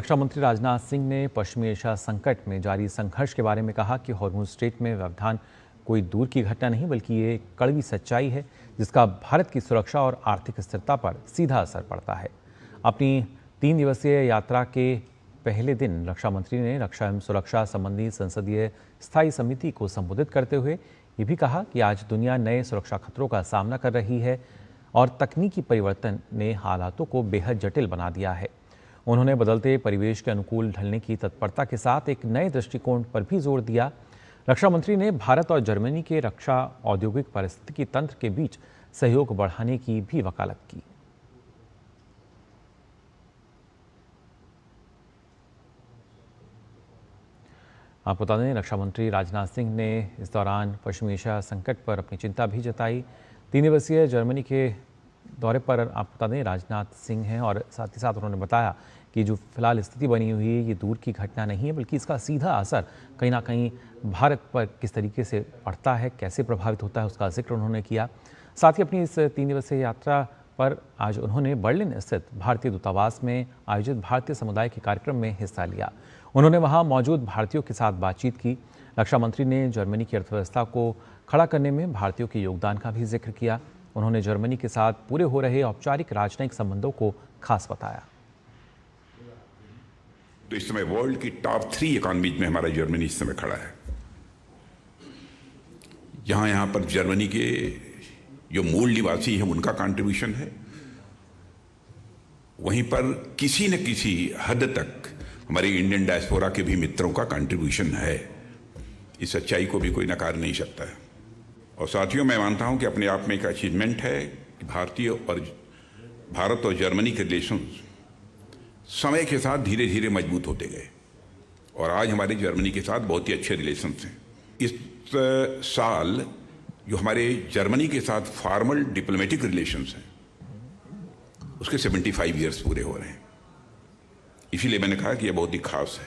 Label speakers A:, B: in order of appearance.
A: रक्षा मंत्री राजनाथ सिंह ने पश्चिमी एशिया संकट में जारी संघर्ष के बारे में कहा कि हॉर्मुज़ स्ट्रेट में व्यवधान कोई दूर की घटना नहीं बल्कि ये कड़वी सच्चाई है जिसका भारत की सुरक्षा और आर्थिक स्थिरता पर सीधा असर पड़ता है। अपनी 3 दिवसीय यात्रा के पहले दिन रक्षा मंत्री ने रक्षा एवं सुरक्षा संबंधी संसदीय स्थायी समिति को संबोधित करते हुए ये भी कहा कि आज दुनिया नए सुरक्षा खतरों का सामना कर रही है और तकनीकी परिवर्तन ने हालातों को बेहद जटिल बना दिया है। उन्होंने बदलते परिवेश के अनुकूल ढलने की तत्परता के साथ एक नए दृष्टिकोण पर भी जोर दिया। रक्षा मंत्री ने भारत और जर्मनी के रक्षा औद्योगिक पारिस्थितिकी तंत्र के बीच सहयोग बढ़ाने की भी वकालत की। आपको बता दें, रक्षा मंत्री राजनाथ सिंह ने इस दौरान पश्चिमी एशिया संकट पर अपनी चिंता भी जताई। 3 दिवसीय जर्मनी के दौरे पर आपको बता दें राजनाथ सिंह हैं और साथ ही साथ उन्होंने बताया कि जो फिलहाल स्थिति बनी हुई है ये दूर की घटना नहीं है बल्कि इसका सीधा असर कहीं ना कहीं भारत पर किस तरीके से पड़ता है, कैसे प्रभावित होता है, उसका जिक्र उन्होंने किया। साथ ही अपनी इस 3 दिवसीय यात्रा पर आज उन्होंने बर्लिन स्थित भारतीय दूतावास में आयोजित भारतीय समुदाय के कार्यक्रम में हिस्सा लिया। उन्होंने वहां मौजूद भारतीयों के साथ बातचीत की। रक्षा मंत्री ने जर्मनी की अर्थव्यवस्था को खड़ा करने में भारतीयों के योगदान का भी जिक्र किया। उन्होंने जर्मनी के साथ पूरे हो रहे औपचारिक राजनयिक संबंधों को खास बताया।
B: तो इस समय वर्ल्ड की टॉप 3 इकोनॉमीज में हमारा जर्मनी इस समय खड़ा है। यहां पर जर्मनी के जो मूल निवासी हैं उनका कंट्रीब्यूशन है, वहीं पर किसी न किसी हद तक हमारे इंडियन डायस्पोरा के भी मित्रों का कंट्रीब्यूशन है। इस सच्चाई को भी कोई नकार नहीं सकता है। और साथियों, मैं मानता हूं कि अपने आप में एक अचीवमेंट है कि भारत और जर्मनी के रिलेशंस समय के साथ धीरे धीरे मजबूत होते गए और आज हमारे जर्मनी के साथ बहुत ही अच्छे रिलेशंस हैं। इस साल जो हमारे जर्मनी के साथ फॉर्मल डिप्लोमेटिक रिलेशंस हैं उसके 75 ईयर्स पूरे हो रहे हैं। इसीलिए मैंने कहा कि यह बहुत ही खास है।